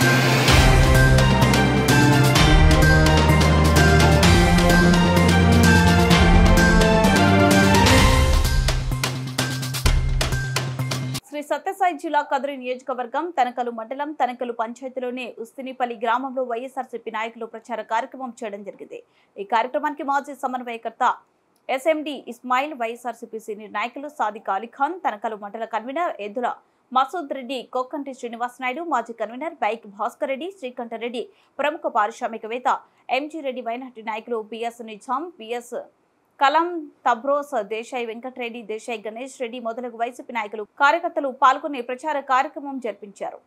శ్రీ సత్యసాయి జిల్లా కదిరి నియోజకవర్గం తనకలు మండలం తనకలు పంచాయతీలోని ఉస్తినిపల్లి గ్రామంలో వైఎస్ఆర్సీపీ నాయకులు ప్రచార కార్యక్రమం చేయడం జరిగింది. ఈ కార్యక్రమానికి మాజీ సమన్వయకర్త ఎస్ఎండి ఇస్మాయిల్, వైఎస్ఆర్సీపీ సీనియర్ నాయకులు సాదిక్ అలీఖాన్, తనకలు మండల కన్వీనర్ ఎద్దుల మసూద్ రెడ్డి, కోకంటి శ్రీనివాస్ నాయుడు, మాజీ కన్వీనర్ బైక్ భాస్కర్ రెడ్డి, శ్రీకంఠరెడ్డి, ప్రముఖ పారిశ్రామికవేత్త ఎంజీ రెడ్డి, మైనార్టీ నాయకులు బిఎస్ నిజాం, బిఎస్ కలం, తబ్రోస్ దేశాయ్, వెంకటరెడ్డి, దేశాయ్, గణేష్ రెడ్డి మొదలగు వైసీపీ నాయకులు, కార్యకర్తలు పాల్గొని ప్రచార కార్యక్రమం జరిపించారు.